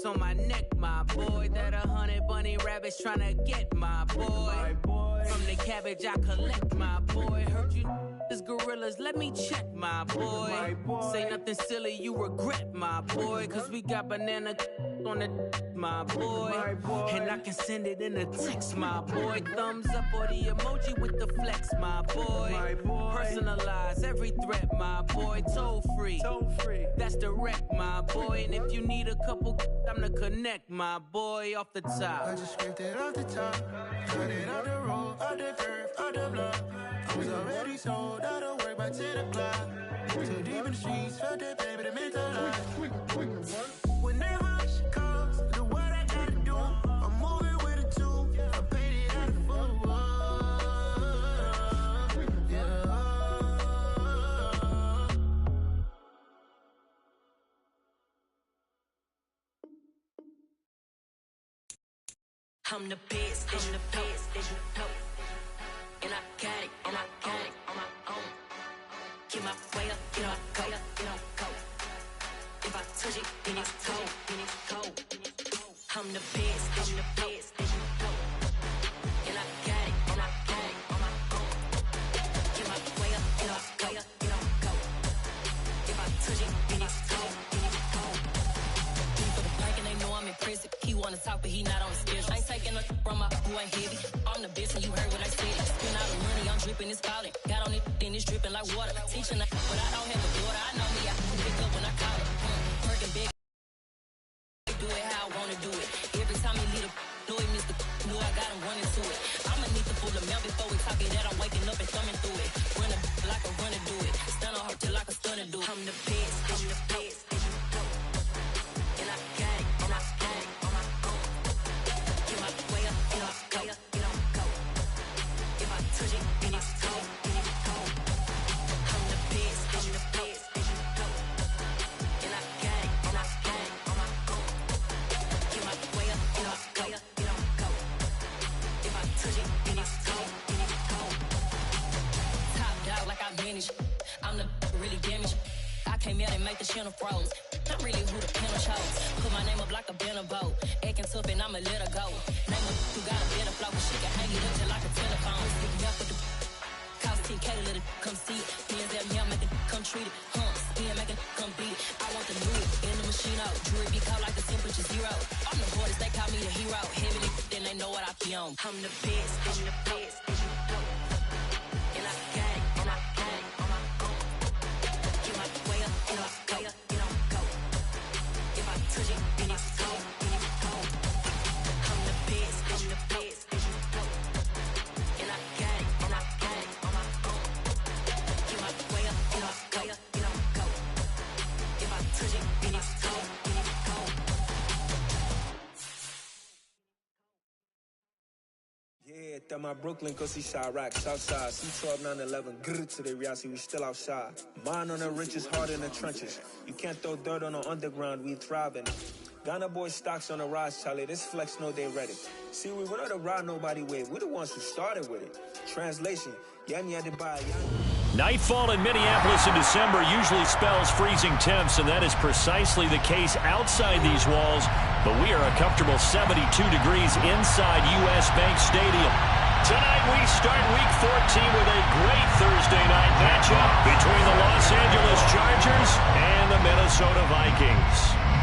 hearts on my neck, my boy. That 100 bunny rabbits tryna get, my boy. From the cabbage I collect, my boy. Heard you is gorillas, let me check, my boy. Say nothing silly, you regret, my boy. Cause we got banana on the my boy. And I can send it in a text, my boy. Thumbs up or the emoji with the flex, my boy. Personalize every threat, my boy. Toll free, that's direct, my boy. And if you need a couple, I'm the connect, my boy. Off the top, I just scraped it off the top, cut it off the road, off the curve, off the block. I was already sold out of work by 10 o'clock. Too deep in the streets, felt that pain, but it meant a lot. When that hush comes, do what I gotta do. I'm moving with a two, I painted out of fool. Yeah. I'm the best, I'm the best, as you know. And I got it, and I got it on my own. Get my way up, get up, go, get up, go. If I touch it, then it's cold, then it's cold. I'm the best, I'm the best, as you know. And I got it, and I got it on my own. Get my way up, get up, go, get up, go. If I touch it, then it's cold, then it's cold. He for the blank and they know I'm impressive. He wanna talk, but he not on the schedule. I ain't taking nothing from my who ain't heavy. I'm the best and you heard what I said. Spend all the money, I'm dripping, it's falling. Got on it, then it's dripping like water. Teaching that, but I don't have a daughter. I know me, I can pick up when I call it. Working big, do it how I wanna do it. Every time he lead a know he missed the know I got him running to it. I'ma need to pull the mail before we talk it that I'm waking up and thumbing through it. Run a like a runner do it. Stun on her till like a stunner do it. I'm the best, I'm the best, and you know. And I got it, and I got it on my own. Get my way up, get up, go, get up, go. If I touch it, then it's cold, then it's cold. I'm the best, I'm the best, and you know. And I got it, and I got it on my own. Get my way up, get up, go, get up, go. If I touch it, then it's cold, then it's cold. Top dog like I manage. I'm the really damaged. I came out and make the channel froze. Not really who the panel chose. Put my name up like a banner boat. Acting tough and I'ma let her go. Name her who got a better flow, cause she can hang it up just like a telephone. Stick me up with the cost 10K to let it come see it. Hands at me, I make it come treat it. Spin, make it come beat it. I want the new in the machine out. Jewelry be cold like the temperature zero. I'm the hardest, they call me the hero. Heavily, then they know what I be on. I'm the best, I'm the best, and you know. And I got it, and I got it on my own. Get my way up, get up, go, get up, go. If I touch it, then it's cold, then it's cold. I'm the best, I'm the best, and you know. And I got it, and I got it on my own. Get my way up, get up, go, get up, go. If I touch it, then it's cold, then it's cold. Yeah, that my Brooklyn, cause he shot rock, Southside, C12, 911, grrr to the reality, we still outside. Mine on the riches, hard in the trenches. You can't throw dirt on the underground, we thriving. Ghana boy stocks on the rise, Charlie, this flex know they ready. See, we were not to ride nobody with, we're the ones who started with it. Translation, Yanni had to buy Nightfall in Minneapolis in December usually spells freezing temps, and that is precisely the case outside these walls. But we are a comfortable 72 degrees inside U.S. Bank Stadium. Tonight we start Week 14 with a great Thursday night matchup between the Los Angeles Chargers and the Minnesota Vikings.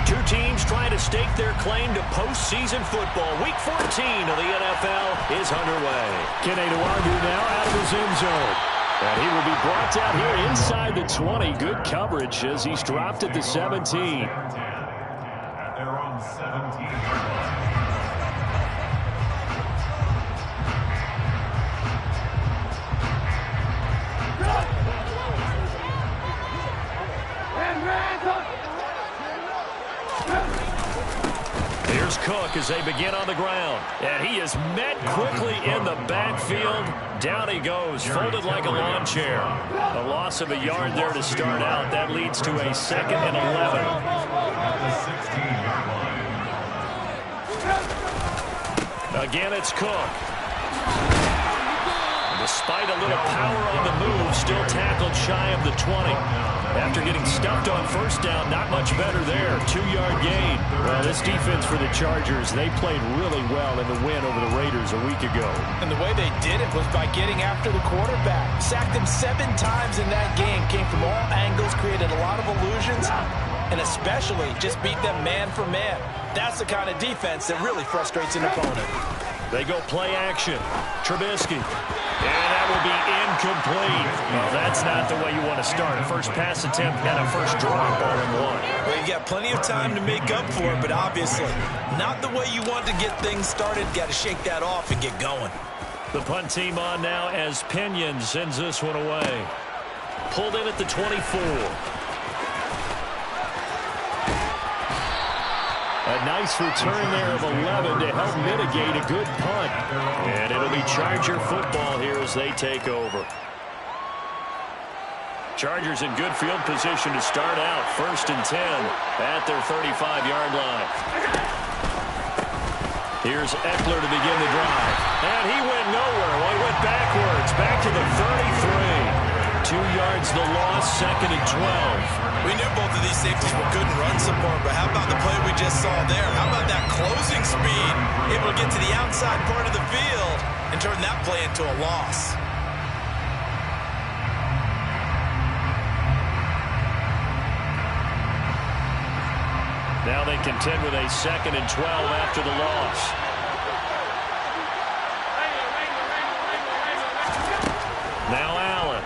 Two teams trying to stake their claim to postseason football. Week 14 of the NFL is underway. Kenny Nwangwu now out of his end zone. And he will be brought down here inside the 20. Good coverage as he's dropped at the 17. And they're on 17. Here's Cook as they begin on the ground. And he is met quickly in the backfield. Down he goes, folded like a lawn chair. A loss of a yard there to start out. That leads to a 2nd and 11. Again, it's Cook. despite a little power on the move, still tackled shy of the 20. After getting stuffed on first down, not much better there. 2-yard gain. Well, this defense for the Chargers, they played really well in the win over the Raiders a week ago. And the way they did it was by getting after the quarterback. Sacked him 7 times in that game. Came from all angles, created a lot of illusions, and especially just beat them man for man. That's the kind of defense that really frustrates an opponent. They go play action. Trubisky. And that will be incomplete. Well, that's not the way you want to start. A first pass attempt and a first drop all in one. Well, you've got plenty of time to make up for it, but obviously not the way you want to get things started. Got to shake that off and get going. The punt team on now as Pinion sends this one away. Pulled in at the 24. A nice return there of 11 to help mitigate a good punt. And it'll be Charger football here as they take over. Chargers in good field position to start out. 1st and 10 at their 35-yard line. Here's Eckler to begin the drive. And he went nowhere. Well, he went backwards. Back to the 33. 2 yards the loss, 2nd and 12. We knew both of these safeties were good in run support, but how about the play we just saw there? How about that closing speed? Able to get to the outside part of the field and turn that play into a loss. Now they contend with a 2nd and 12 after the loss. Now Allen.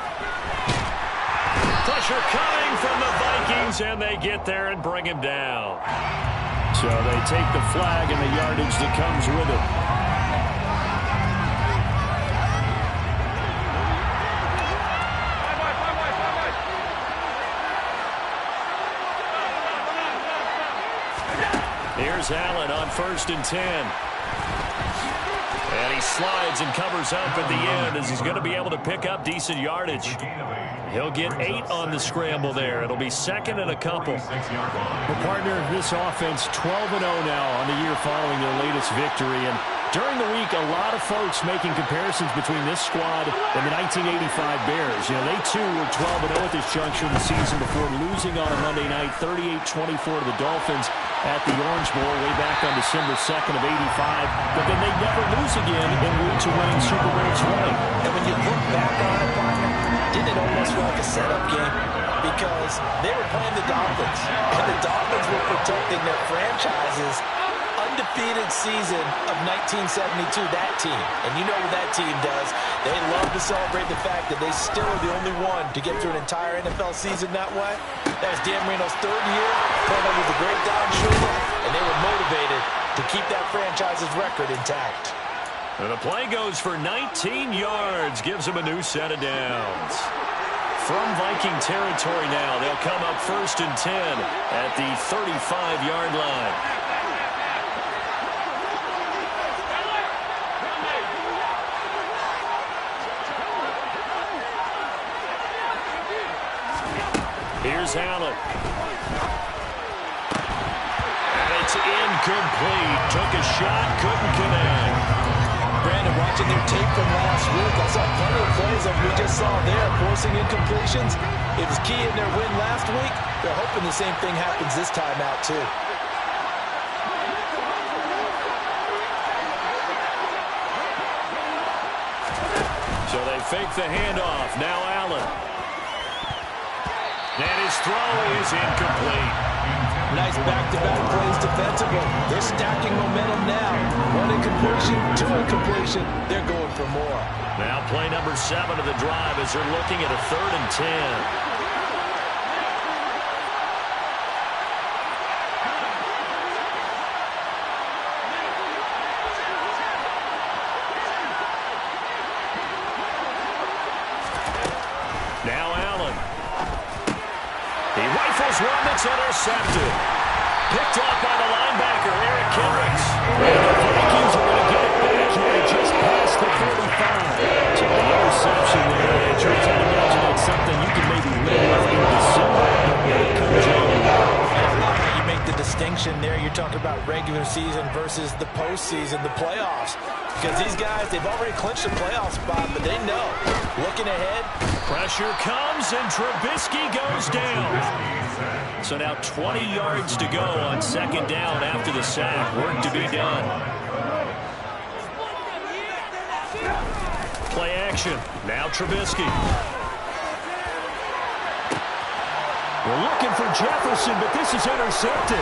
Pressure coming from the Vikings, and they get there and bring him down. So they take the flag and the yardage that comes with it. Here's Allen on 1st and 10. And he slides and covers up at the end as he's going to be able to pick up decent yardage. He'll get 8 on the scramble there. It'll be 2nd and a couple. Well, partner, this offense 12-0 now on the year following their latest victory. And during the week, a lot of folks making comparisons between this squad and the 1985 Bears. You know, they too were 12-0 at this juncture of the season before losing on a Monday night 38-24 to the Dolphins at the Orange Bowl way back on December 2nd of 85. But then they never lose again en route to winning Super Bowl 20. And when you look back on it, partner, didn't it almost feel like a setup game? Because they were playing the Dolphins, and the Dolphins were protecting their franchise's undefeated season of 1972, that team. And you know what that team does. They love to celebrate the fact that they still are the only one to get through an entire NFL season that way. That was Dan Marino's 3rd year, playing under the great Don Shula, and they were motivated to keep that franchise's record intact. And the play goes for 19 yards, gives them a new set of downs. From Viking territory now, they'll come up 1st and 10 at the 35-yard line. Here's Allen. And it's incomplete. Took a shot, couldn't connect. Brandon, watching their tape from last week, I saw plenty of plays that we just saw there, forcing incompletions. It was key in their win last week. They're hoping the same thing happens this time out, too. So they fake the handoff. Now Allen. And his throw is incomplete. Nice back-to-back plays defensively. They're stacking momentum now. 1 incompletion, 2 incompletion. They're going for more. Now play number 7 of the drive as they're looking at a 3rd and 10. One that's intercepted. Picked up by the linebacker, Eric Kendricks. And the Vikings are going to get it back here just past the 35. So the interception there, Andrew, I imagine that's something you can maybe live with in December. I love how you make the distinction there. You're talking about regular season versus the postseason, the playoffs. Because these guys, they've already clinched a playoff spot, but they know. Looking ahead. Pressure comes, and Trubisky goes down. So now 20 yards to go on second down after the sack. Work to be done. Play action. Now Trubisky. We're looking for Jefferson, but this is intercepted.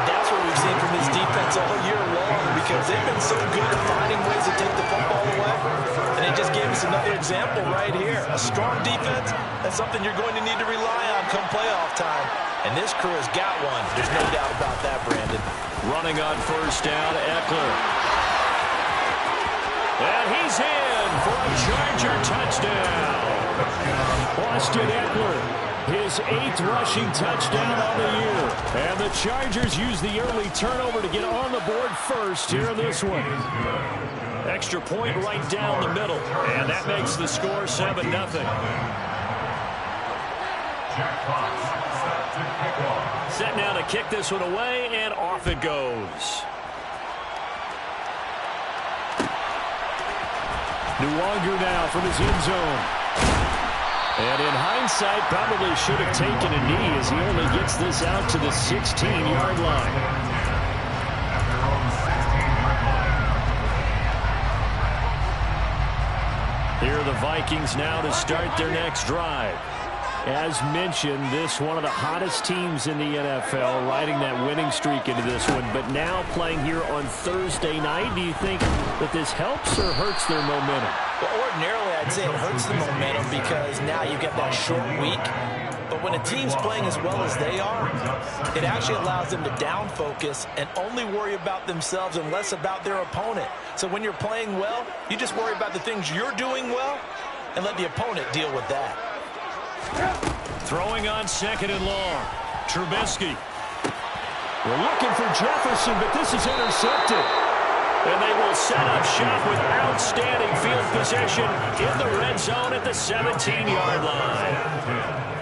That's what we've seen from this defense all year long, because they've been so good at finding ways to take the football away. And they just gave us another example right here. A strong defense, that's something you're going to need to rely on come playoff time. And this crew has got one. There's no doubt about that, Brandon. Running on first down, Eckler. And he's in for a Charger touchdown. Austin Eckler, his 8th rushing touchdown on the year. And the Chargers use the early turnover to get on the board first here in this one. Extra point right down the middle. And that makes the score 7-0. Set now to kick this one away, and off it goes. Nuwanger now from his end zone. And in hindsight, probably should have taken a knee as he only gets this out to the 16-yard line. Here are the Vikings now to start their next drive. As mentioned, this one of the hottest teams in the NFL, riding that winning streak into this one, but now playing here on Thursday night. Do you think that this helps or hurts their momentum? Well, ordinarily, I'd say it hurts the momentum because now you get that short week. But when a team's playing as well as they are, it actually allows them to down focus and only worry about themselves and less about their opponent. So when you're playing well, you just worry about the things you're doing well and let the opponent deal with that. Throwing on second and long. Trubisky. We're looking for Jefferson, but this is intercepted. And they will set up shop with outstanding field position in the red zone at the 17-yard line.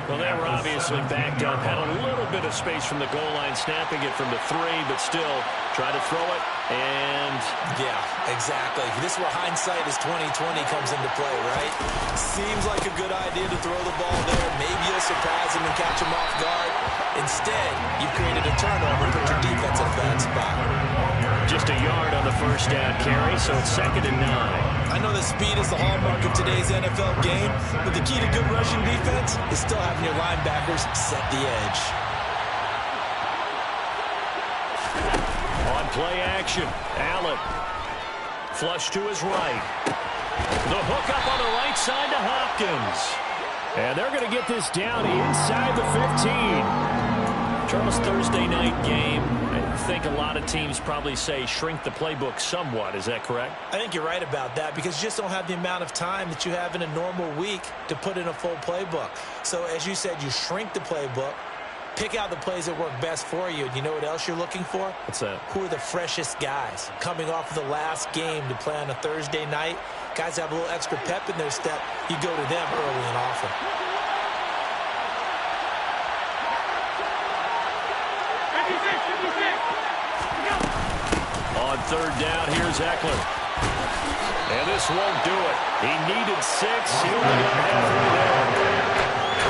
Well, they were obviously backed up, had a little bit of space from the goal line, snapping it from the 3, but still try to throw it, and... Yeah, exactly. This is where hindsight is 20/20 comes into play, right? Seems like a good idea to throw the ball there. Maybe you'll surprise him and catch him off guard. Instead, you've created a turnover and put your defense in a bad spot. Just a yard on the first down carry, so it's 2nd and 9. I know that speed is the hallmark of today's NFL game, but the key to good rushing defense is still having your linebackers set the edge. On play action, Allen. Flush to his right. The hook up on the right side to Hopkins. And they're going to get this down inside the 15. Charles, Thursday night game. I think a lot of teams probably say shrink the playbook somewhat. Is that correct? I think you're right about that because you just don't have the amount of time that you have in a normal week to put in a full playbook. So as you said, you shrink the playbook, pick out the plays that work best for you. And you know what else you're looking for? What's that? Who are the freshest guys coming off of the last game to play on a Thursday night? Guys have a little extra pep in their step. You go to them early and often. On third down, here's Eckler. And this won't do it. He needed 6. He only got halfway there.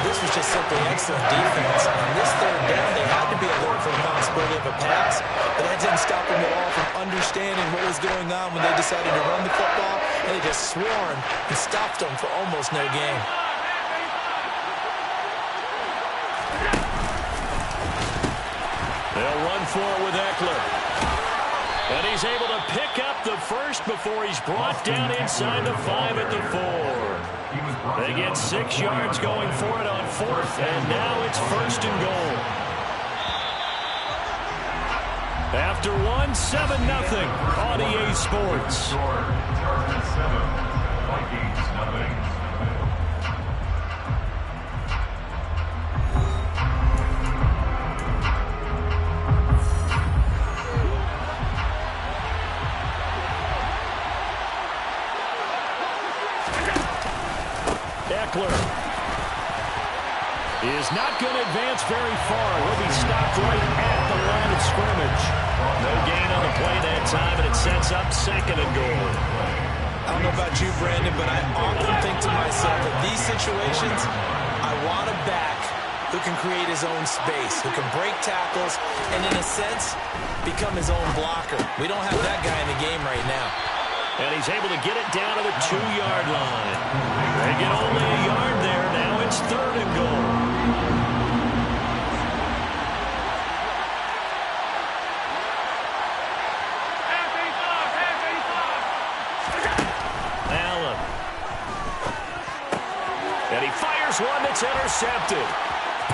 This was just simply excellent defense. On this third down, they had to be alert for the possibility of a pass, but that didn't stop them at all from understanding what was going on when they decided to run the football, and they just swarmed and stopped them for almost no gain. They'll run for it with Eckler. And he's able to pick up the first before he's brought down inside the 5 at the 4. They get 6 yards going for it on 4th, and now it's 1st and goal. After 1, 7-0 on EA Sports. Chargers 7, Vikings nothing. Eckler is not going to advance very far. He'll be stopped right at the line of scrimmage. No gain on the play that time, and it sets up 2nd and goal. I don't know about you, Brandon, but I often think to myself, in these situations, I want a back who can create his own space, who can break tackles, and in a sense, become his own blocker. We don't have that guy in the game right now. And he's able to get it down to the 2-yard line. They get only a yard there. Now it's 3rd and goal. Allen. And he fires one that's intercepted.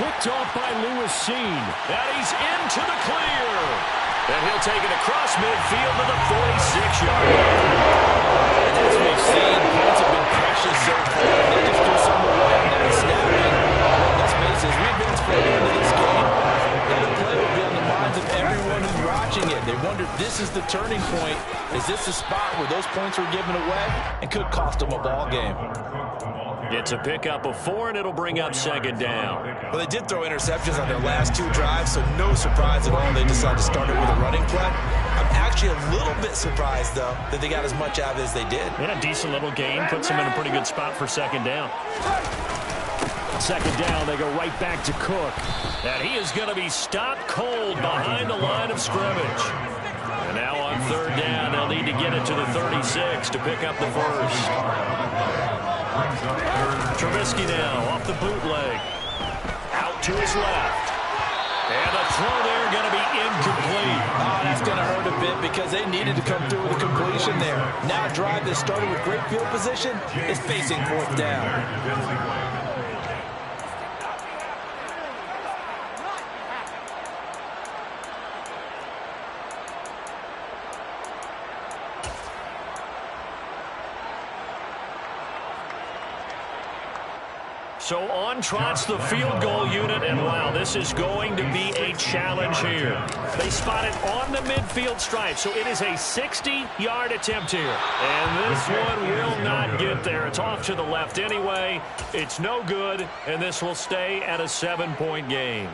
Picked off by Lewis Seen. And he's into the clear. And he'll take it across midfield to the 46-yard line. And as we've seen, points have been precious so far. They just threw some away on that snap. And let's face it, as we advance further into this game, the play will be on the minds of everyone who's watching it. They wonder, this is the turning point. Is this the spot where those points were given away and could cost them a ball game? It's a pickup of 4, and it'll bring up 2nd down. Well, they did throw interceptions on their last 2 drives, so no surprise at all they decided to start it with a running play. I'm actually a little bit surprised, though, that they got as much out of it as they did. And a decent little gain puts them in a pretty good spot for 2nd down. 2nd down, they go right back to Cook. And he is going to be stopped cold behind the line of scrimmage. And now on 3rd down, they'll need to get it to the 36 to pick up the first. Trubisky now off the bootleg. Out to his left. And the throw there going to be incomplete. Oh, that's going to hurt a bit because they needed to come through with a completion there. Now a drive that started with great field position is facing 4th down. So on trots the field goal unit, and wow, this is going to be a challenge here. They spot it on the midfield stripe, so it is a 60-yard attempt here. And this one will not get there. It's off to the left anyway. It's no good, and this will stay at a 7-point game.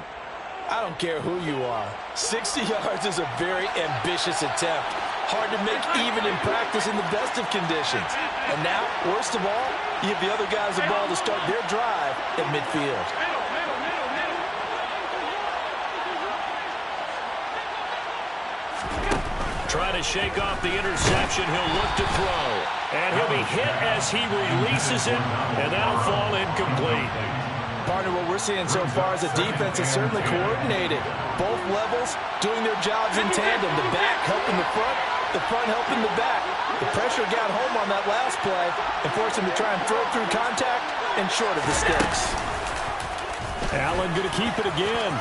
I don't care who you are. 60 yards is a very ambitious attempt. Hard to make even in practice in the best of conditions. And now, worst of all, you give the other guys the ball to start their drive at midfield. Trying to shake off the interception, he'll look to throw. And he'll be hit as he releases it, and that'll fall incomplete. Partner, what we're seeing so far is a defense is certainly coordinated. Both levels doing their jobs in tandem. The back helping the front helping the back. The pressure got home on that last play and forced him to try and throw it through contact and short of the sticks. Allen going to keep it again.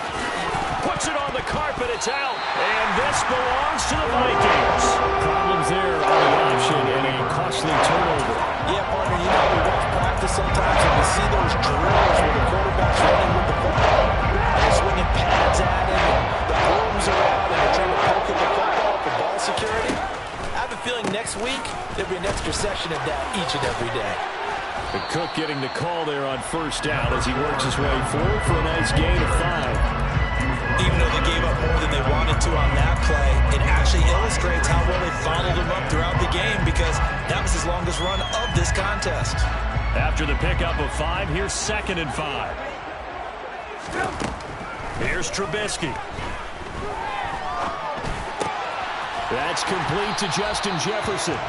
Puts it on the carpet, it's out. And this belongs to the Vikings. Problems there on the option and a costly turnover. Yeah, partner, you know, we watch practice sometimes and we see those drills where the quarterback's running with the football. They're swinging pads at him, and the brooms are out, and they're trying to poke at the football for ball security. I have a feeling next week there'll be an extra session of that each and every day. And Cook getting the call there on 1st down as he works his way forward for a nice gain of 5. Even though they gave up more than they wanted to on that play, it actually illustrates how well they followed him up throughout the game because that was his longest run of this contest. After the pickup of 5, here's 2nd and 5. Here's Trubisky. That's complete to Justin Jefferson.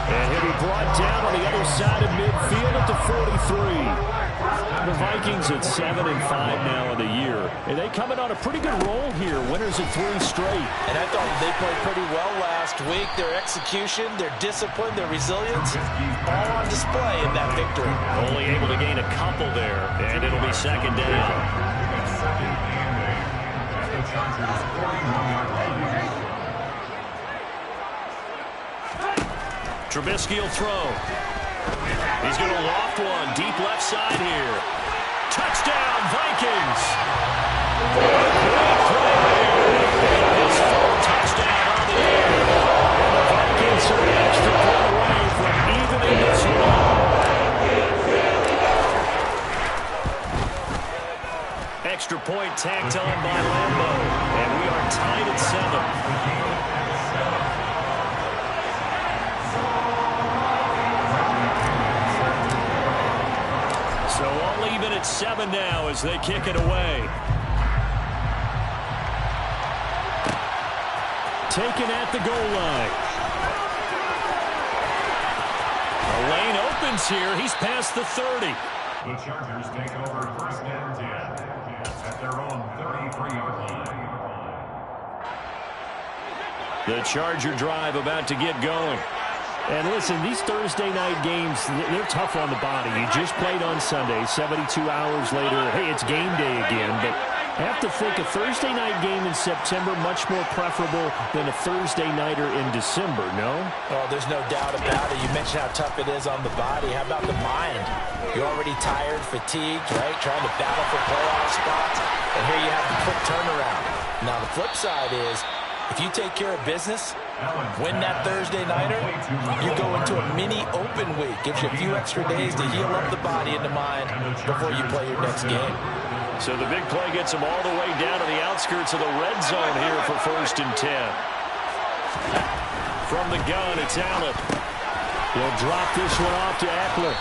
And he'll be brought down on the other side of midfield at the 43. The Vikings at 7-5 now in the year. And they come in on a pretty good roll here. Winners of 3 straight. And I thought they played pretty well last week. Their execution, their discipline, their resilience, all on display in that victory. Only able to gain a couple there, and it'll be 2nd down. Trubisky will throw. He's going to loft one deep left side here. Touchdown, Vikings! Great play there. His 4th touchdown on the year. And the Vikings are an extra point away from evening this one. Extra point tacked on by Lambeau. And we are tied at 7. So all even at 7 now as they kick it away. Taken at the goal line. The lane opens here. He's past the 30. The Chargers take over first and 10 at their own 33-yard line. The Charger drive about to get going. And listen, these Thursday night games, they're tough on the body. You just played on Sunday, 72 hours later. Hey, it's game day again, but I have to think a Thursday night game in September much more preferable than a Thursday nighter in December, no? Oh, there's no doubt about it. You mentioned how tough it is on the body. How about the mind? You're already tired, fatigued, right? Trying to battle for playoff spots. And here you have the quick turnaround. Now, the flip side is, if you take care of business, win that Thursday nighter, you go into a mini open week. Gives you a few extra days to heal up the body and the mind before you play your next game. So the big play gets him all the way down to the outskirts of the red zone here for first and 10. From the gun, it's Allen. He'll drop this one off to Eckler.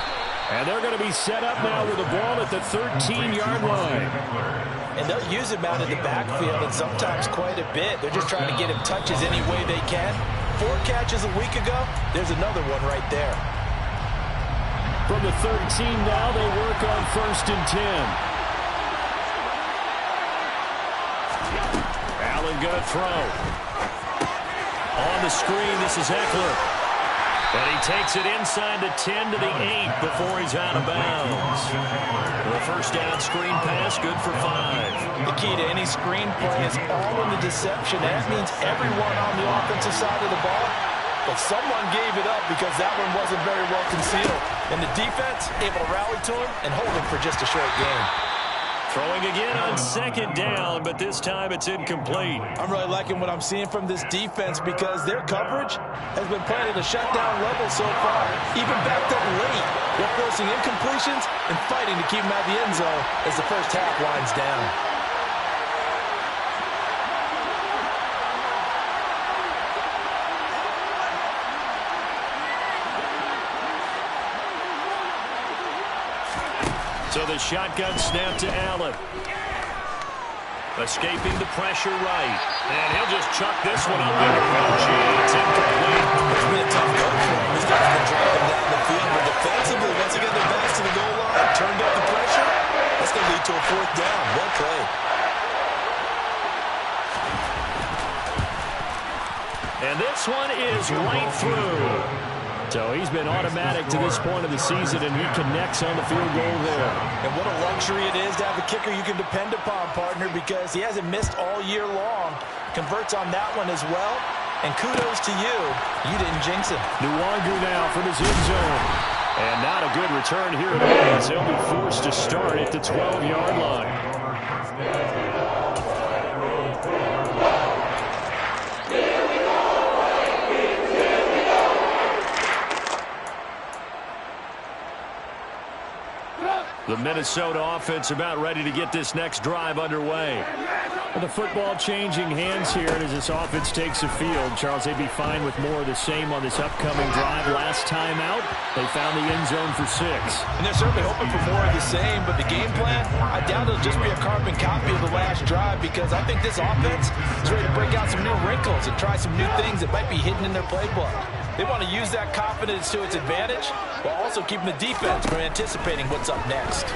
And they're going to be set up now with the ball at the 13-yard line. And they'll use him out in the backfield, and sometimes quite a bit. They're just trying to get him touches any way they can. 4 catches a week ago. There's another one right there. From the 13 now, they work on first and 10. Allen going to throw. On the screen, this is Eckler. And he takes it inside the 10 to the 8 before he's out of bounds. The first down screen pass, good for 5. The key to any screen play is all in the deception. That means everyone on the offensive side of the ball. But someone gave it up because that one wasn't very well concealed. And the defense able to rally to him and hold him for just a short game. Throwing again on second down, but this time it's incomplete. I'm really liking what I'm seeing from this defense because their coverage has been playing at a shutdown level so far. Even backed up late, they're forcing incompletions and fighting to keep them out of the end zone as the first half winds down. So the shotgun snap to Allen. Escaping the pressure right. And he'll just chuck this one up there. Oh, gee, it's incomplete. It's been a tough go for him. He's got to been driving down the field. But defensively, once again, their backs to the goal line, turned up the pressure. That's going to lead to a 4th down. Well played. And this one is right through. So he's been automatic to this point of the season, and he connects on the field goal there. And what a luxury it is to have a kicker you can depend upon, partner, because he hasn't missed all year long. Converts on that one as well. And kudos to you. You didn't jinx him. Nwangu now from his end zone. And not a good return here at all, as he'll be forced to start at the 12-yard line. The Minnesota offense about ready to get this next drive underway. Well, the football changing hands here as this offense takes the field. Charles, they'd be fine with more of the same on this upcoming drive. Last time out, they found the end zone for 6. And they're certainly hoping for more of the same, but the game plan, I doubt it'll just be a carbon copy of the last drive because I think this offense is ready to break out some new wrinkles and try some new things that might be hidden in their playbook. They want to use that confidence to its advantage while also keeping the defense from anticipating what's up next.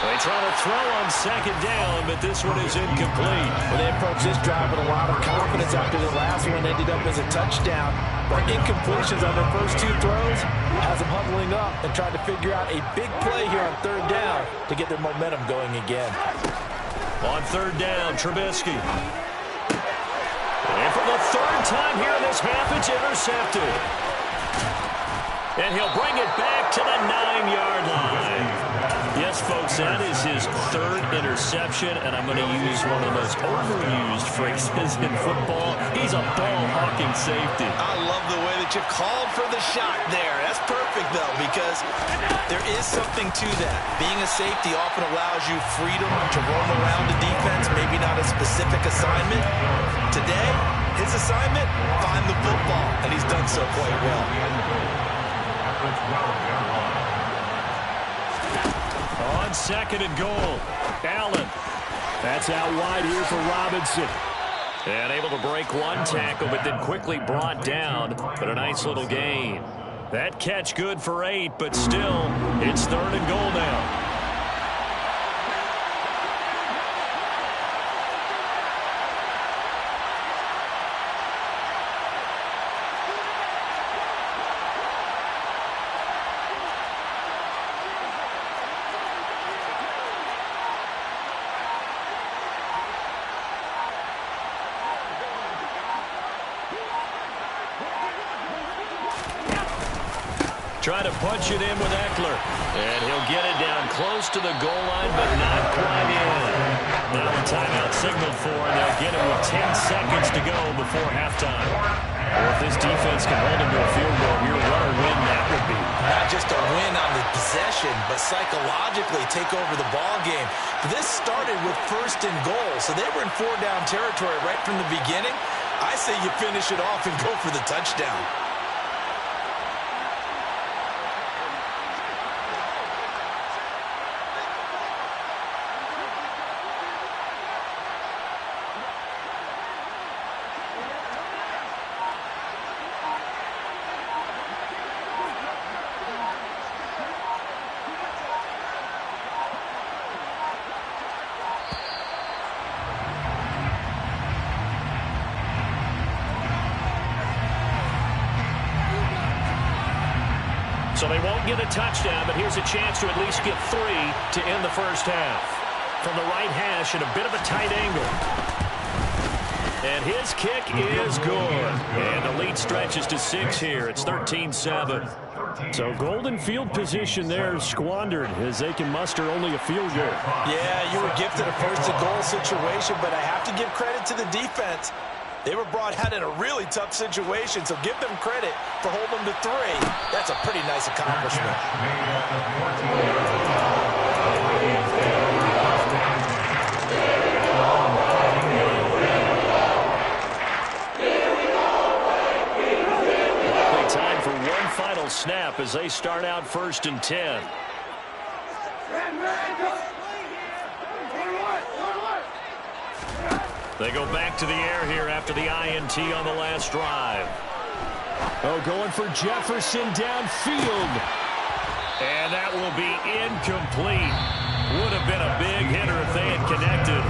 They try to throw on second down, but this one is incomplete. Well, they approach this drive with a lot of confidence after the last one ended up as a touchdown. But incompletions on their first 2 throws has them huddling up and trying to figure out a big play here on 3rd down to get their momentum going again. On 3rd down, Trubisky. And for the 3rd time here in this half, it's intercepted. And he'll bring it back to the 9-yard line. You Yes, folks, that is his third interception, and I'm going to use one of the most overused phrases in football. He's a ball-hawking safety. I love the way that you called for the shot there. That's perfect, though, because there is something to that. Being a safety often allows you freedom to roam around the defense, maybe not a specific assignment. Today, his assignment, find the football, and he's done so quite well. On second and goal, Allen. That's out wide here for Robinson. And able to break one tackle, but then quickly brought down. But a nice little gain. That catch good for 8, but still, it's third and goal now. Try to punch it in with Eckler. And he'll get it down close to the goal line, but not quite in. Now a timeout signaled for, and they'll get it with 10 seconds to go before halftime. Well, if this defense can hold him to a field goal here, what a win that would be. Not just a win on the possession, but psychologically take over the ball game. This started with first and goal, so they were in 4-down territory right from the beginning. I say you finish it off and go for the touchdown. So they won't get a touchdown, but here's a chance to at least get 3 to end the first half. From the right hash at a bit of a tight angle. And his kick is good. And the lead stretches to 6 here. It's 13-7. So golden field position there squandered as they can muster only a field goal. Yeah, you were gifted a first and goal situation, but I have to give credit to the defense. They were brought out in a really tough situation, so give them credit for holding them to 3. That's a pretty nice accomplishment. Likely time for one final snap as they start out 1st and 10. They go back to the air here after the INT on the last drive. Oh, going for Jefferson downfield. And that will be incomplete. Would have been a big hitter if they had connected.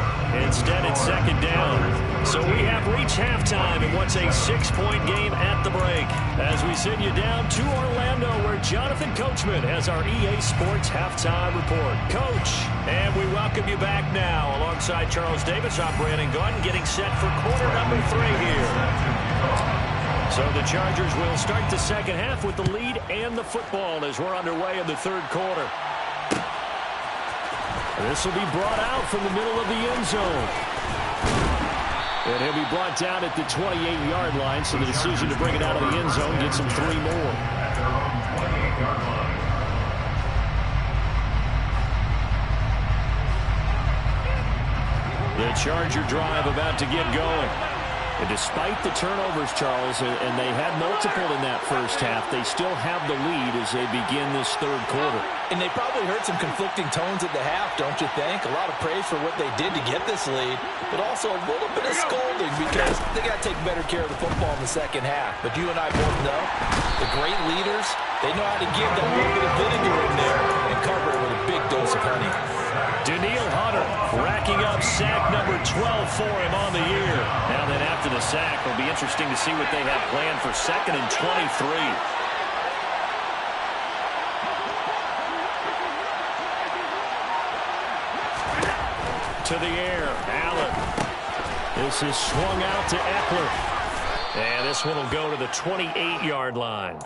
Instead, it's 2nd down. So we have reached halftime in what's a 6-point game at the break. As we send you down to Orlando, where Jonathan Coachman has our EA Sports Halftime Report. Coach, and we welcome you back now. Alongside Charles Davis, I'm Brandon Gunn, getting set for quarter number 3 here. So the Chargers will start the second half with the lead and the football as we're underway in the 3rd quarter. This will be brought out from the middle of the end zone. And he'll be brought down at the 28-yard line, so the decision to bring it out of the end zone gets him 3 more. The Charger drive about to get going. And despite the turnovers, Charles, and they had multiple in that first half, they still have the lead as they begin this 3rd quarter. And they probably heard some conflicting tones at the half, don't you think? A lot of praise for what they did to get this lead, but also a little bit of scolding because they got to take better care of the football in the second half. But you and I both know the great leaders, they know how to give that little bit of vinegar in there and cover it with a big dose of honey. Daniil Hunter racking up sack number 12 for him on the year. Now then after the sack, it'll be interesting to see what they have planned for 2nd and 23. To the air, Allen. This is swung out to Eckler. And this one will go to the 28-yard line.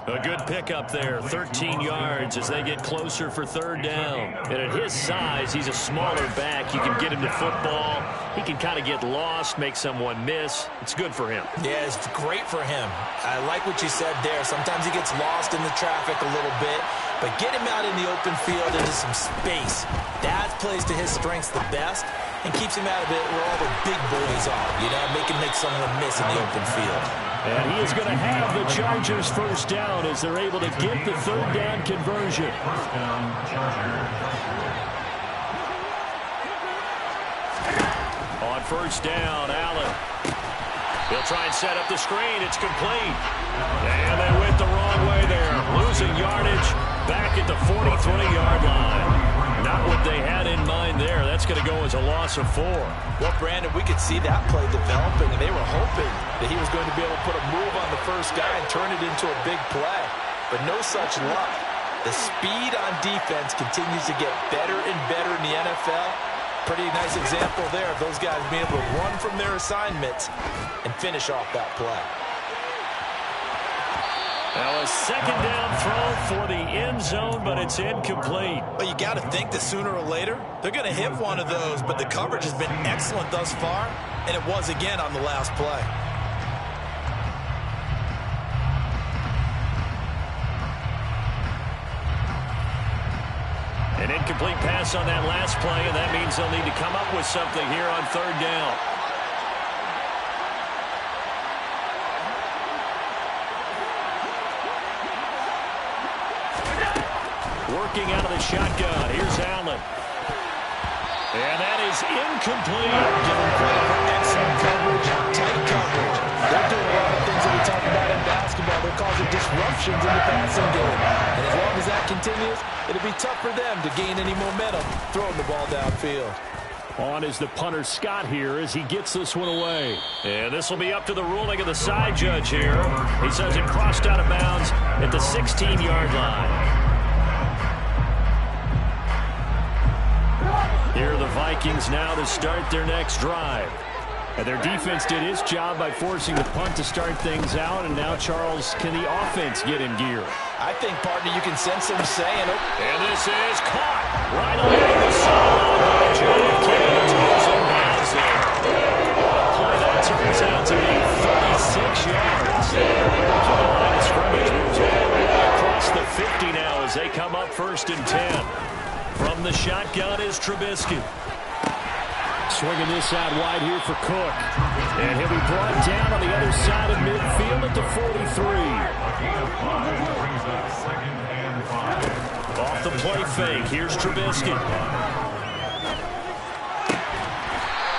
A good pickup there, 13 yards as they get closer for third down. And at his size, he's a smaller back. You can get him to football. He can kind of get lost, make someone miss. It's good for him. Yeah, it's great for him. I like what you said there. Sometimes he gets lost in the traffic a little bit, but get him out in the open field into some space. That plays to his strengths the best and keeps him out of it where all the big boys are. You know, make him make someone miss in the open field. And he is going to have the Chargers first down as they're able to get the third down conversion. First down, Chargers. On first down, Allen. He'll try and set up the screen. It's complete. And they went the wrong way there. Losing yardage back at the 43-yard line. Not what they had in mind there. That's going to go as a loss of 4. Well, Brandon, we could see that play developing, and they were hoping that he was going to be able to put a move on the first guy and turn it into a big play. But no such luck. The speed on defense continues to get better and better in the NFL. Pretty nice example there of those guys being able to run from their assignments and finish off that play. Now a second down throw for the end zone, but it's incomplete. Well, you got to think that sooner or later they're going to hit one of those, but the coverage has been excellent thus far, and it was again on the last play. An incomplete pass on that last play, and that means they'll need to come up with something here on third down. Working out of the shotgun. Here's Allen. And that is incomplete. Give them credit for excellent coverage, tight coverage. They're doing a lot of things that we talk about in basketball. They're causing disruptions in the passing game. And as long as that continues, it'll be tough for them to gain any momentum throwing the ball downfield. On is the punter Scott here as he gets this one away. And this will be up to the ruling of the side judge here. He says it crossed out of bounds at the 16-yard line. Here are the Vikings now to start their next drive. And their defense did its job by forcing the punt to start things out. And now, Charles, can the offense get in gear? I think, partner, you can sense them saying it. And this is caught right along the sideline by John King. That turns out to be 36 yards. So the line of scrimmage moves all the way across the 50 now as they come up 1st and 10. From the shotgun is Trubisky. Swinging this out wide here for Cook. And he'll be brought down on the other side of midfield at the 43. Off the play fake, here's Trubisky.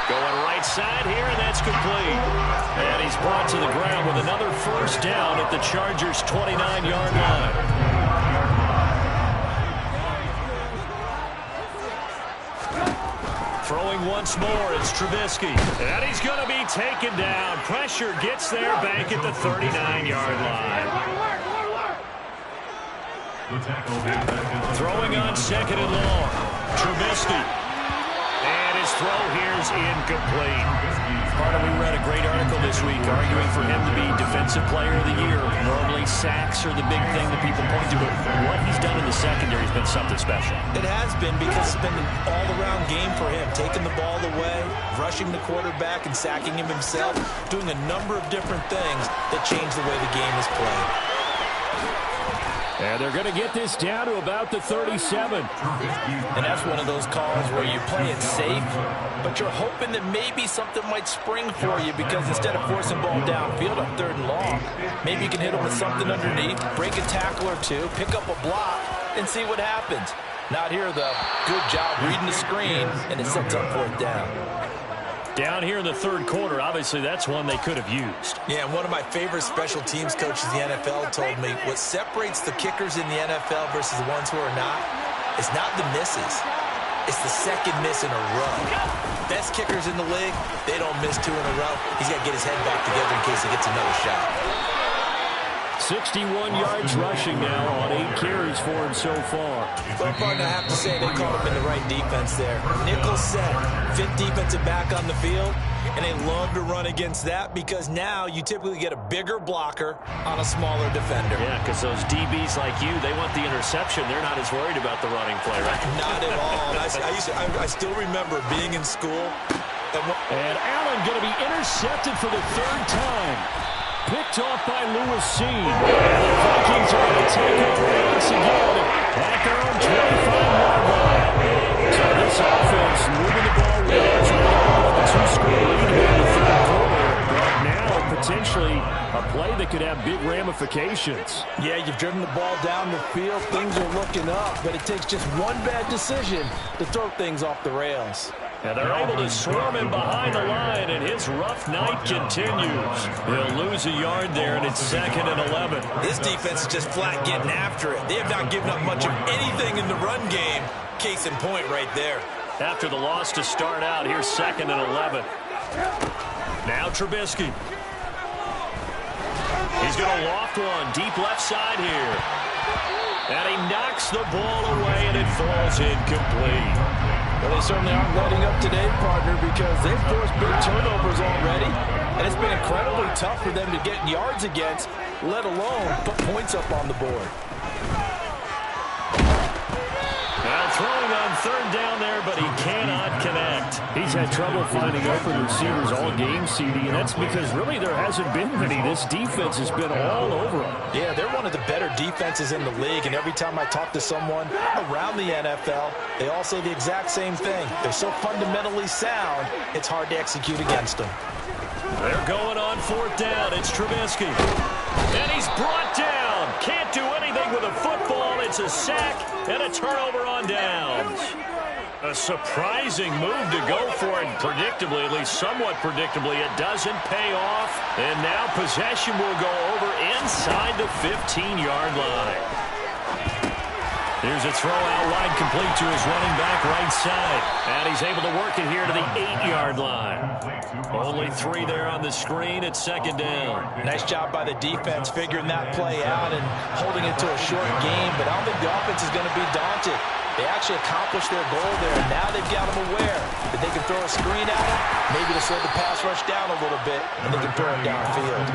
Going right side here, and that's complete. And he's brought to the ground with another first down at the Chargers' 29-yard line. Throwing once more, it's Trubisky. And he's going to be taken down. Pressure gets there back at the 39-yard line. Throwing on 2nd and long. Trubisky. And his throw here is incomplete. Carter, we read a great article this week arguing for him to be Defensive Player of the Year. Normally sacks are the big thing that people point to, but what he's done in the secondary has been something special. It has been because it's been an all-around game for him, taking the ball away, rushing the quarterback and sacking him himself, doing a number of different things that change the way the game is played. And they're going to get this down to about the 37. And that's one of those calls where you play it safe, but you're hoping that maybe something might spring for you because instead of forcing ball downfield on 3rd and long, maybe you can hit them with something underneath, break a tackle or two, pick up a block, and see what happens. Not here, though. Good job reading the screen, and it sets up 4th down. Down here in the 3rd quarter, obviously that's one they could have used. Yeah, and one of my favorite special teams coaches in the NFL told me what separates the kickers in the NFL versus the ones who are not is not the misses. It's the second miss in a row. Best kickers in the league, they don't miss 2 in a row. He's got to get his head back together in case he gets another shot. 61 yards rushing now on 8 carries for him so far. Well, partner, I have to say they called him in the right defense there. Nickel center, 5th defensive back on the field. And they love to run against that because now you typically get a bigger blocker on a smaller defender. Yeah, because those DBs like you, they want the interception. They're not as worried about the running play, right? Not at all. I still remember being in school. And Allen going to be intercepted for the third time. Picked off by Lewis Seen. The Vikings are going to take over once again at their own 25-yard line. So this offense moving the ball well, trying to hold up a two-score lead here in the third quarter. But now potentially a play that could have big ramifications. Yeah, you've driven the ball down the field. Things are looking up, but it takes just one bad decision to throw things off the rails. And they're able to swarm him behind the line, and his rough night continues. He'll lose a yard there, and it's 2nd and 11. This defense is just flat getting after it. They have not given up much of anything in the run game. Case in point right there. After the loss to start out, here's 2nd and 11. Now Trubisky. He's going to loft one deep left side here. And he knocks the ball away, and it falls incomplete. Well, they certainly aren't letting up today, partner, because they've forced big turnovers already, and it's been incredibly tough for them to get yards against, let alone put points up on the board. Now throwing on 3rd down there, but he cannot connect. He's had trouble finding open receivers all game, CD, and that's because really there hasn't been many. This defense has been all over him. Yeah, they're one of the better defenses in the league, and every time I talk to someone around the NFL, they all say the exact same thing. They're so fundamentally sound, it's hard to execute against them. They're going on 4th down. It's Trubisky. And he's brought down. Can't do anything with a football. It's a sack and a turnover on downs. A surprising move to go for it. Predictably, at least somewhat predictably, it doesn't pay off. And now possession will go over inside the 15-yard line. Here's a throw out wide, complete to his running back right side. And he's able to work it here to the 8-yard line. Only 3 there on the screen. It's 2nd down. Nice job by the defense figuring that play out and holding it to a short game. But I don't think the offense is going to be daunted. They actually accomplished their goal there, and now they've got them aware that they can throw a screen at them, maybe to slow the pass rush down a little bit, and they can throw it downfield.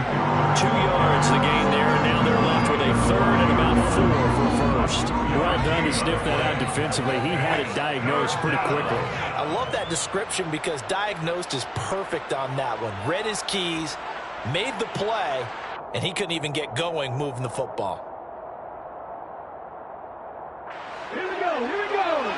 2 yards the gain there, and now they're left with a 3rd and about 4 for first. Well done to sniff that out defensively. He had it diagnosed pretty quickly. I love that description because diagnosed is perfect on that one. Read his keys, made the play, and he couldn't even get going moving the football. Here we go, here we go.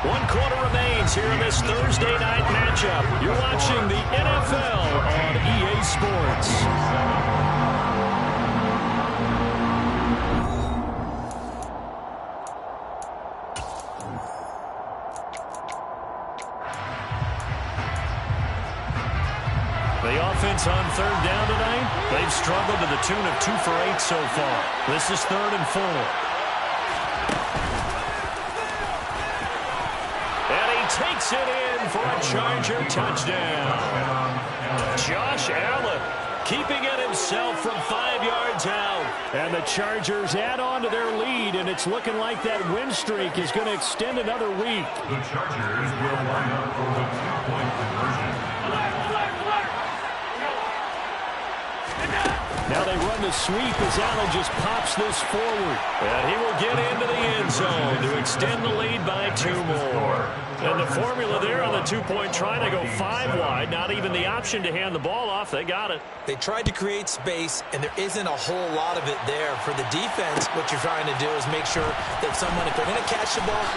One quarter remains here in this Thursday night matchup. You're watching the NFL on EA Sports. The offense on 3rd down tonight, they've struggled to the tune of 2 for 8 so far. This is 3rd and 4. And he takes it in for a Charger touchdown. Josh Allen keeping it himself from 5 yards out. And the Chargers add on to their lead, and it's looking like that win streak is going to extend another week. The Chargers will line up for the 2-point conversion. Now they run the sweep as Allen just pops this forward. And he will get into the end zone to extend the lead by 2 more. And the formula there on the 2-point try to go 5 wide. Not even the option to hand the ball off. They got it. They tried to create space, and there isn't a whole lot of it there. For the defense, what you're trying to do is make sure that someone, if they're going to catch the ball,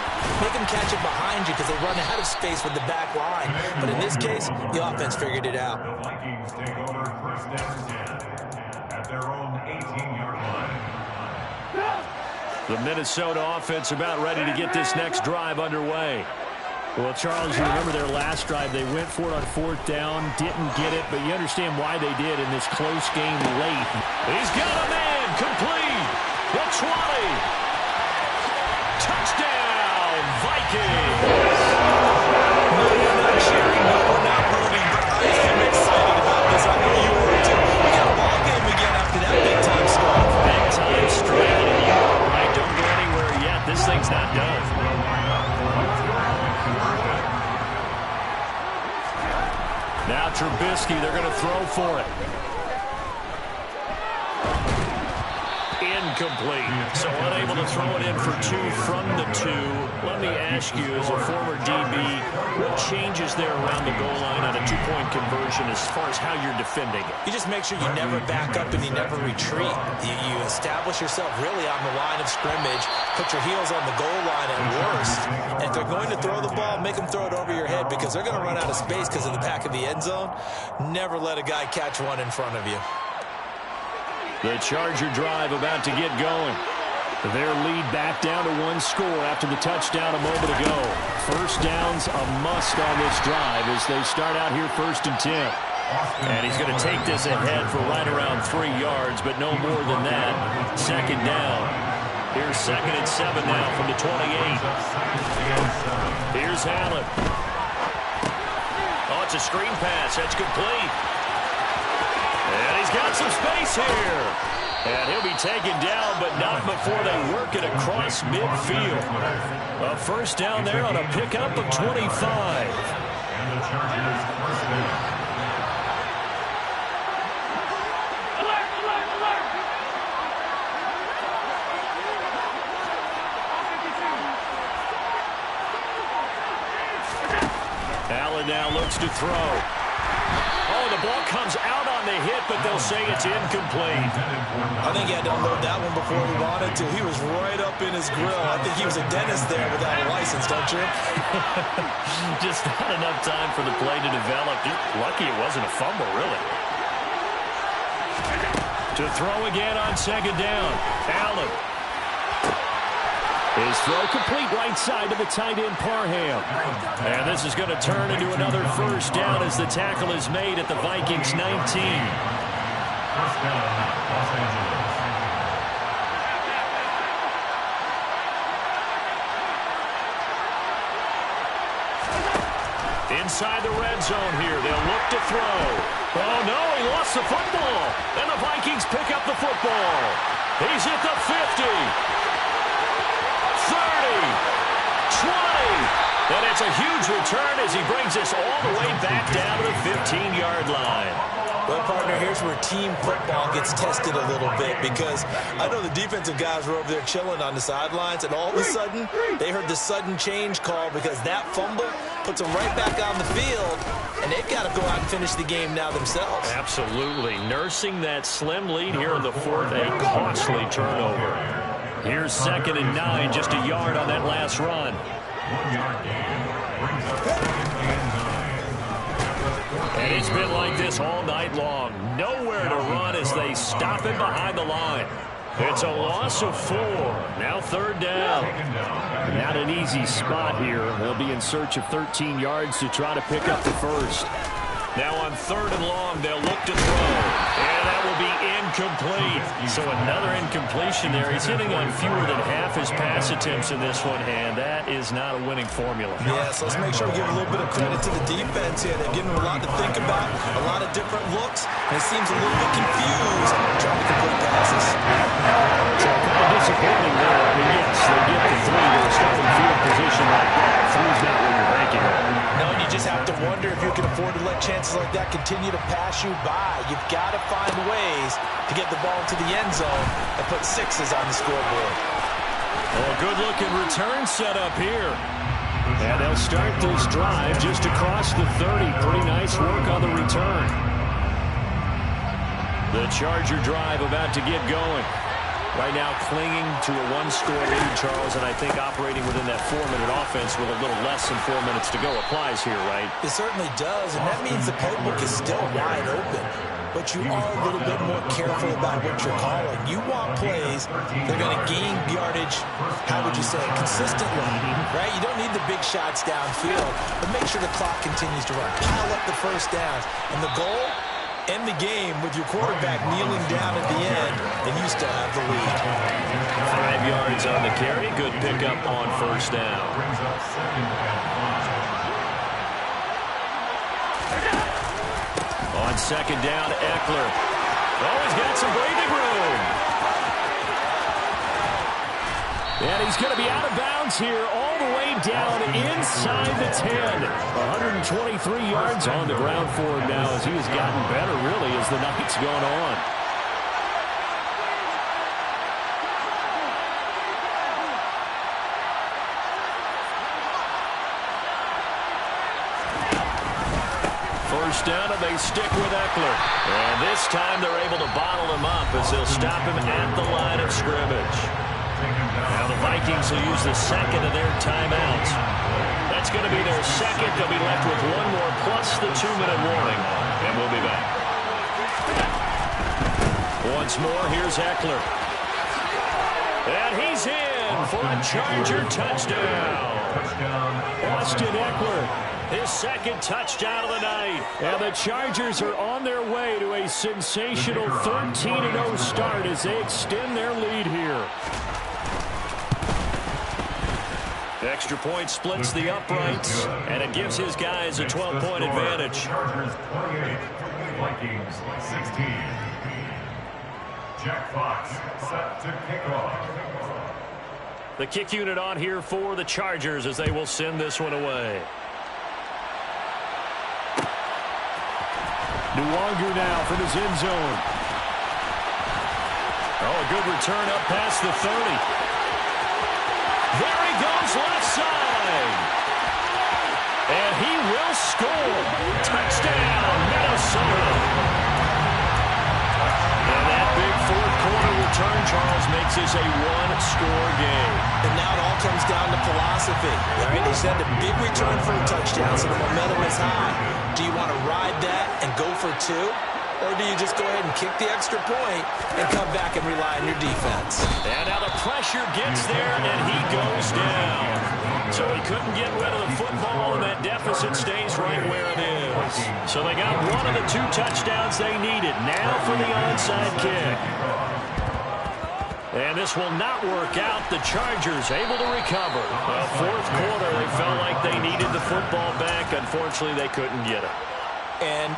make them catch it behind you because they run out of space with the back line. But in this case, the offense figured it out. The Vikings take over 1st down 10 at their own 18-yard line. The Minnesota offense about ready to get this next drive underway. Well, Charles, you remember their last drive. They went for it on 4th down, didn't get it, but you understand why they did in this close game late. He's got a man complete. The 20. Touchdown, Vikings. No, we're not cheering. No, we're not rooting. But I am excited about this. I know you are too. We got a ball game again after that big-time strike. Big-time strike, and you're right. Don't go anywhere Now Trubisky, they're going to throw for it. Incomplete. So unable to throw it in for 2 from the 2. Let me ask you, as a former DB, what changes there around the goal line on a 2-point conversion as far as how you're defending it? You just make sure you never back up and you never retreat. You establish yourself really on the line of scrimmage, put your heels on the goal line at worst. And if they're going to throw the ball, make them throw it over your head because they're going to run out of space because of the back of the end zone. Never let a guy catch one in front of you. The Charger drive about to get going. Their lead back down to 1 score after the touchdown a moment ago. First down's a must on this drive as they start out here 1st and 10. And he's going to take this ahead for right around 3 yards, but no more than that. 2nd down. Here's 2nd and 7 now from the 28. Here's Allen. Oh, it's a screen pass. That's complete. And he's got some space here. And he'll be taken down, but not before they work it across midfield. A first down there on a pickup of 25. And the Chargers first down. Allen now looks to throw. Oh, the ball comes out on the hit, but they'll say it's incomplete. I think he had to unload that one before he wanted to. He was right up in his grill. I think he was a dentist there without a license, don't you? Just not enough time for the play to develop. Just lucky it wasn't a fumble, really. To throw again on 2nd down. Allen. His throw complete right side to the tight end, Parham. And this is going to turn into another first down as the tackle is made at the Vikings 19. First down, Los Angeles. Inside the red zone here. They'll look to throw. Oh, no, he lost the football. And the Vikings pick up the football. He's at the 50. 30, 20, and it's a huge return as he brings us all the way back down to the 15-yard line. Well, partner, here's where team football gets tested a little bit because I know the defensive guys were over there chilling on the sidelines, and all of a sudden, they heard the sudden change call because that fumble puts them right back on the field, and they've got to go out and finish the game now themselves. Absolutely. Nursing that slim lead here in the 4th, a costly turnover. Here's 2nd and 9, just a yard on that last run. 1-yard gain brings up 2nd and 9. And it's been like this all night long. Nowhere to run as they stop him behind the line. It's a loss of 4. Now 3rd down. Not an easy spot here. They'll be in search of 13 yards to try to pick up the first. Now on 3rd and long, they'll look to throw. And that will be incomplete. So another incompletion there. He's hitting on fewer than half his pass attempts in this one, and that is not a winning formula. Yeah, so let's make sure we give a little bit of credit to the defense here. They're giving him a lot to think about, a lot of different looks, and it seems a little bit confused trying to complete passes. So kind of disappointing there. I mean, yes, they get the 3 to a starting field position like that. 3's not what you're banking on. No, and you just have to wonder if you can afford to let chances like that continue to pass you by. You've got to find ways to get the ball to the end zone and put 6s on the scoreboard. Well, a good-looking return set up here. And they'll start this drive just across the 30. Pretty nice work on the return. The Charger drive about to get going. Right now clinging to a 1-score lead, Charles, and I think operating within that 4-minute offense with a little less than 4 minutes to go applies here, right? It certainly does, and that means the playbook is still wide open. But you are a little bit more careful about what you're calling. You want plays that are going to gain yardage, how would you say, consistently, right? You don't need the big shots downfield, but make sure the clock continues to run. Pile up the first downs, and the goal, end the game with your quarterback kneeling down at the end, and you still have the lead. 5 yards on the carry. Good pickup on first down. Brings up 2nd and 5. On 2nd down, Eckler. Oh, he's got some breathing room. And he's going to be out of bounds here all the way down inside the 10. 123 yards on the ground for him now as he has gotten better, really, as the night's gone on. First down, and they stick with Eckler. And this time they're able to bottle him up as they'll stop him at the line of scrimmage. Now the Vikings will use the second of their timeouts. That's going to be their second. They'll be left with one more plus the 2-minute warning. And we'll be back. Once more, here's Eckler. And he's in for a Charger touchdown. Austin Eckler. His second touchdown of the night. And the Chargers are on their way to a sensational 13-0 start as they extend their lead here. Extra point splits the uprights, and it gives his guys a 12-point advantage. Chargers 28, Vikings 16. Jack Fox set to kick off. The kick unit on here for the Chargers as they will send this one away. Nwangu now from his end zone. Oh, a good return up past the 30. There he goes left side. And he will score. Touchdown, Minnesota. And that big fourth-quarter return, Charles, makes this a one-score game. And now it all comes down to philosophy. All right, they send a big return for a touchdown, so the momentum is high. Do you want to ride that and go for two? Or do you just go ahead and kick the extra point and come back and rely on your defense? And now the pressure gets there, and he goes down. So he couldn't get rid of the football, and that deficit stays right where it is. So they got one of the two touchdowns they needed. Now for the onside kick. And this will not work out. The Chargers able to recover. Well, fourth quarter, they felt like they needed the football back. Unfortunately, they couldn't get it. And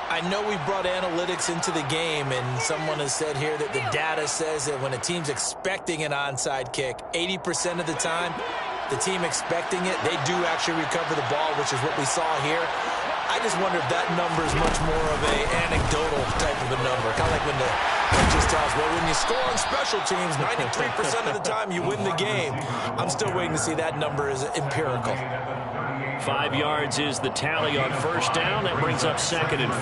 I know we brought analytics into the game, and someone has said here that the data says that when a team's expecting an onside kick, 80% of the time, the team expecting it, they do actually recover the ball, which is what we saw here. I just wonder if that number is much more of an anecdotal type of a number. Kind of like when the coaches tell us, well, when you score on special teams, 93% of the time you win the game. I'm still waiting to see that number is empirical. 5 yards is the tally on first down. That brings up 2nd and 5.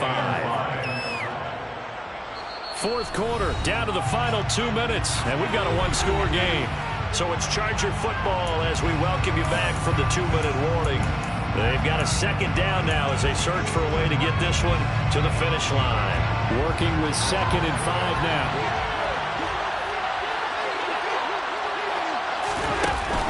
Fourth quarter, down to the final 2 minutes, and we've got a one-score game. So it's Charger football as we welcome you back from the 2-minute warning. They've got a second down now as they search for a way to get this one to the finish line. Working with 2nd and 5 now.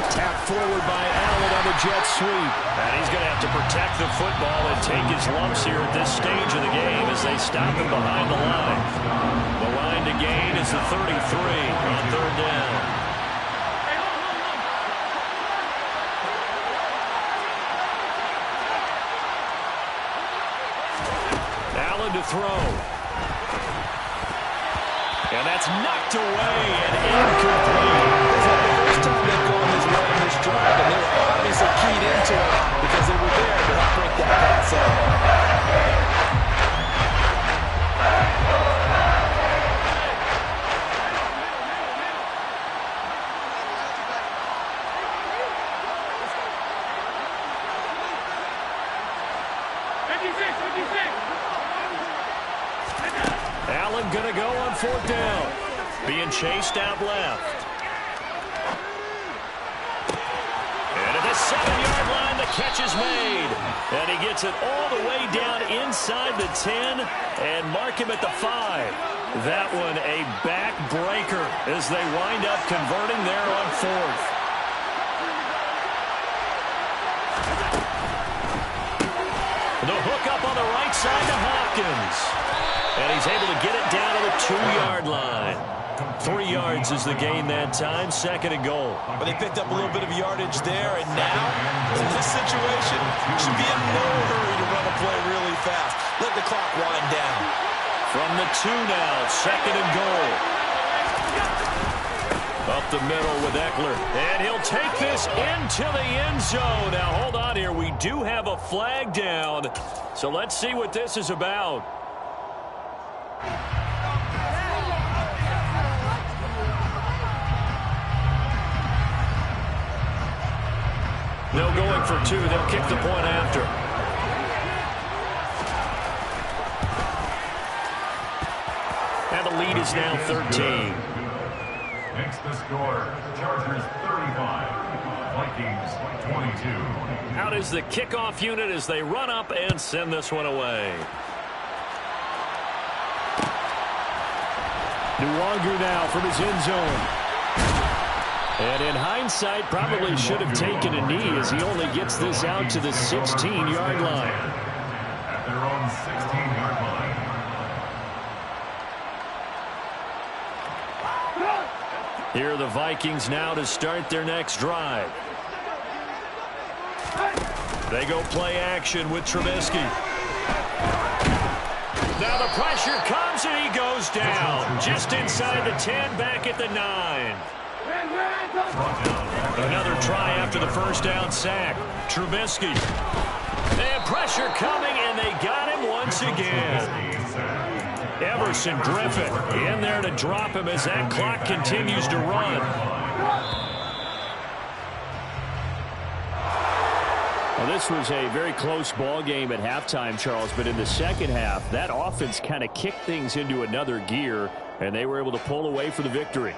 Tap forward by Allen on the jet sweep. And he's going to have to protect the football and take his lumps here at this stage of the game as they stop him behind the line. The line to gain is the 33 on third down. To throw. And that's knocked away and incomplete. It's not the first time they've gone this way in this drive, and they were obviously keyed into it because they were there to help break that pass up. Allen going to go on fourth down. Being chased out left. And at the 7-yard line, the catch is made. And he gets it all the way down inside the 10 and mark him at the 5. That one a backbreaker as they wind up converting there on fourth. The hook up on the right side to Hopkins. And he's able to get it down to the 2-yard line. 3 yards is the gain that time, 2nd and goal. But they picked up a little bit of yardage there, and now, in this situation, should be in no hurry to run a play really fast. Let the clock wind down. From the 2 now, 2nd and goal. A Up the middle with Eckler. And he'll take this into the end zone. Now, hold on here. We do have a flag down. So let's see what this is about. No going for two. They'll kick the point after. And the lead is now 13. Makes the score, Chargers 35, Vikings 22. Out is the kickoff unit as they run up and send this one away. Nwangu now from his end zone. And in hindsight, probably should have taken a knee as he only gets this out to the 16-yard line. At their own 16-yard line. Here are the Vikings now to start their next drive. They go play action with Trubisky. Now the pressure comes and he goes down. Just inside the 10, back at the 9. Another try after the first down sack. Trubisky. And pressure coming, and they got him once again. Everson Griffin in there to drop him as that clock continues to run. Well, this was a very close ball game at halftime, Charles, but in the second half, that offense kind of kicked things into another gear, and they were able to pull away for the victory.